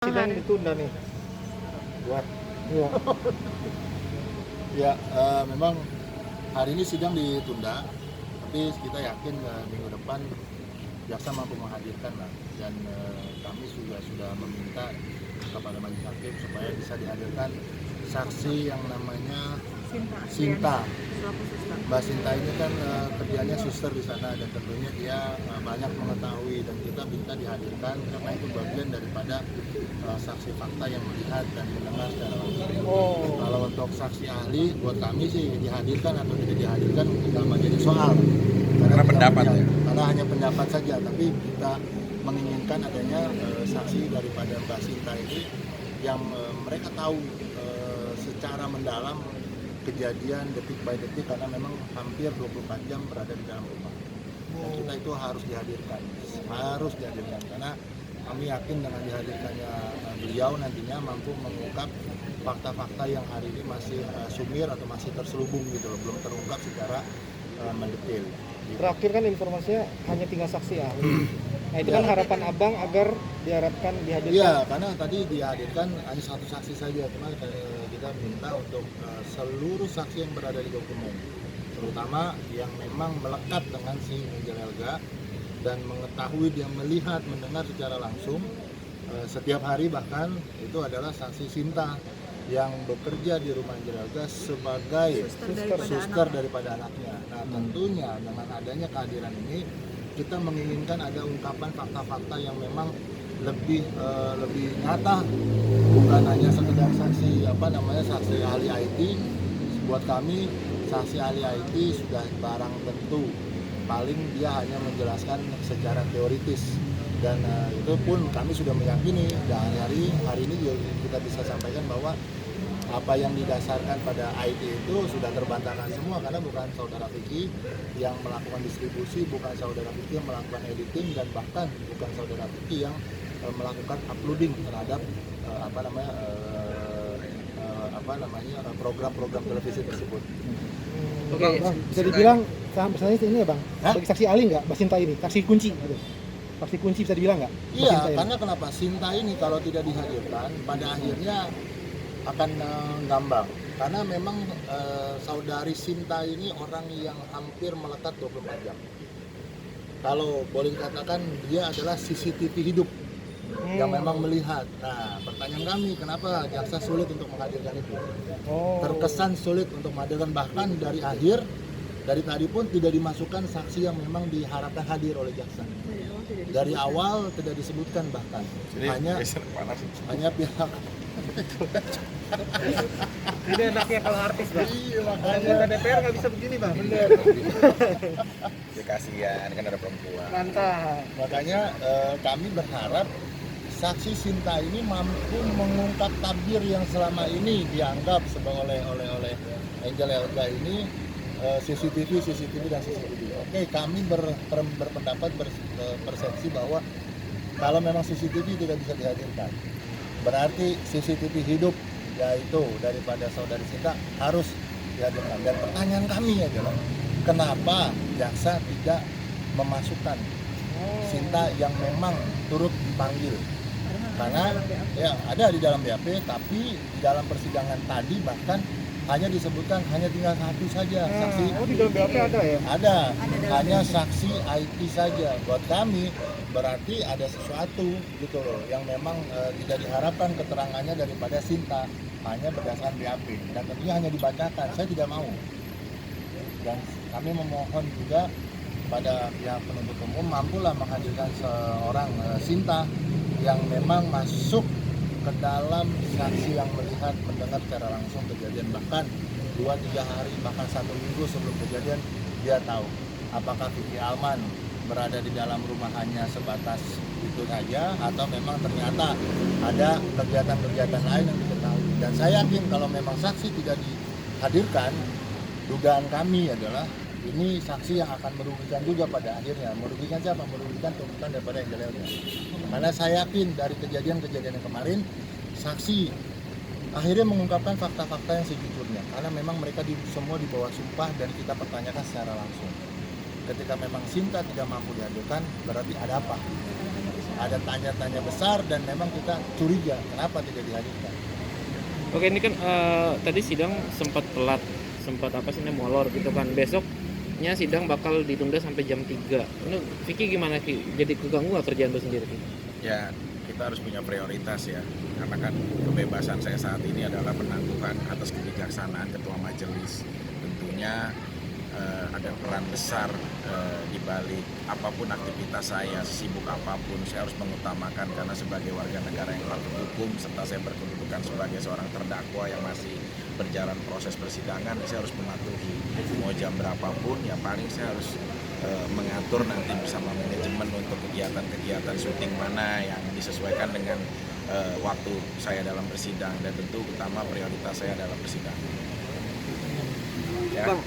Sidang ditunda nih buat ya. Ya, memang hari ini sidang ditunda, tapi kita yakin minggu depan jaksa mampu menghadirkan lah. Dan kami sudah meminta kepada majelis hakim supaya bisa dihadirkan saksi yang namanya Sinta. Mbak Sinta ini kan kerjanya suster di sana dan tentunya dia banyak mengetahui, dan kita minta dihadirkan karena itu bagian daripada saksi fakta yang melihat dan mendengar secara langsung. Kalau untuk saksi ahli buat kami sih dihadirkan atau tidak dihadirkan tidak menjadi soal. Karena pendapat ya? Karena hanya pendapat saja, tapi kita menginginkan adanya saksi daripada Mbak Sinta ini yang mereka tahu secara mendalam kejadian detik by detik, karena memang hampir 24 jam berada di dalam rumah. Dan kita itu harus dihadirkan karena kami yakin dengan dihadirkannya beliau nantinya mampu mengungkap fakta-fakta yang hari ini masih sumir atau masih terselubung gitu loh, belum terungkap secara mendetail. Terakhir kan informasinya hanya tinggal saksi ahli. Nah itu kan harapan abang agar diharapkan dihadirkan. Iya, karena tadi dihadirkan hanya satu saksi saja, cuma kita minta untuk seluruh saksi yang berada di dokumen, terutama yang memang melekat dengan si Angel Elga dan mengetahui, dia melihat, mendengar secara langsung setiap hari, bahkan itu adalah saksi Sinta yang bekerja di rumah Angel Elga sebagai suster daripada anaknya. Nah tentunya dengan adanya kehadiran ini kita menginginkan ada ungkapan fakta-fakta yang memang lebih nyata, bukan hanya sekedar saksi saksi ahli IT. Buat kami saksi ahli IT sudah barang tentu, paling dia hanya menjelaskan secara teoritis, dan itu pun kami sudah meyakini. Dan hari ini juga kita bisa sampaikan bahwa apa yang didasarkan pada IT itu sudah terbantahkan semua, karena bukan saudara Vicky yang melakukan distribusi, bukan saudara Vicky yang melakukan editing, dan bahkan bukan saudara Vicky yang melakukan uploading terhadap program-program televisi tersebut. Oke, bisa dibilang misalnya ini ya bang, sebagai saksi ahli nggak Mbak Sinta ini, saksi kunci gitu. Saksi kunci bisa dibilang nggak? Iya, karena kenapa Sinta ini kalau tidak dihadirkan pada akhirnya akan ngambang, karena memang saudari Sinta ini orang yang hampir melekat 24 jam. Kalau boleh dikatakan dia adalah CCTV hidup yang memang melihat. Nah, pertanyaan kami, kenapa jaksa sulit untuk menghadirkan itu? Terkesan sulit untuk menghadirkan, bahkan dari tadi pun tidak dimasukkan saksi yang memang diharapkan hadir oleh jaksa. Dari awal tidak disebutkan, bahkan hanya pihak. Ini enaknya kalau artis bang. Iya, makanya Anggota DPR nggak bisa begini bang. bener. Ya kasihan kan ada perempuan. Mantap. Makanya kami berharap saksi Sinta ini mampu mengungkap tabir yang selama ini dianggap sebagai oleh Angel Elga ini CCTV dan CCTV. Oke, kami berpendapat persepsi bahwa kalau memang CCTV tidak bisa dihadirkan, berarti CCTV hidup yaitu daripada saudari Sinta harus dihadirkan. Dan pertanyaan kami adalah kenapa jaksa tidak memasukkan Sinta yang memang turut dipanggil? Karena ya ada di dalam BAP, tapi di dalam persidangan tadi bahkan hanya disebutkan hanya tinggal satu saja saksi. Di dalam BAP ada ya? Ada hanya saksi IT saja. Buat kami berarti ada sesuatu gitu loh yang memang tidak diharapkan keterangannya daripada Sinta, hanya berdasarkan BAP, dan tentunya hanya dibacakan. Saya tidak mau, dan kami memohon juga pada pihak penuntut umum mampulah menghadirkan seorang Sinta yang memang masuk ke dalam saksi yang melihat, mendengar secara langsung kejadian, bahkan 2-3 hari, bahkan 1 minggu sebelum kejadian dia tahu apakah Vicky Alman berada di dalam rumah hanya sebatas itu saja, atau memang ternyata ada kegiatan-kegiatan lain yang diketahui. Dan saya yakin kalau memang saksi tidak dihadirkan, dugaan kami adalah ini saksi yang akan merugikan juga pada akhirnya. Merugikan siapa? Merugikan tuntutan daripada Angel Elga. Karena saya yakin dari kejadian-kejadian yang kemarin, saksi akhirnya mengungkapkan fakta-fakta yang sejujurnya, karena memang mereka semua di bawah sumpah dan kita pertanyakan secara langsung. Ketika memang Sinta tidak mampu dihadirkan, berarti ada apa? ada tanya-tanya besar dan memang kita curiga kenapa tidak dihadirkan. Oke, ini kan tadi sidang sempat telat, sempat apa sih molor gitu kan. Besoknya sidang bakal ditunda sampai jam 3. Ini Vicky gimana Ki? Jadi keganggu nggak kerjaan lu sendiri Ki? Ya, kita harus punya prioritas ya, karena kan kebebasan saya saat ini adalah penangguhan atas kebijaksanaan ketua majelis. Tentunya ada peran besar di balik apapun aktivitas saya, sibuk apapun saya harus mengutamakan, karena sebagai warga negara yang patuh hukum serta saya berkedudukan sebagai seorang terdakwa yang masih berjalan proses persidangan, saya harus mematuhi mau jam berapapun ya, paling saya harus mengatur nanti bersama manajemen untuk kegiatan-kegiatan syuting mana yang disesuaikan dengan waktu saya dalam bersidang, dan tentu utama prioritas saya dalam bersidang. Ya. Bang,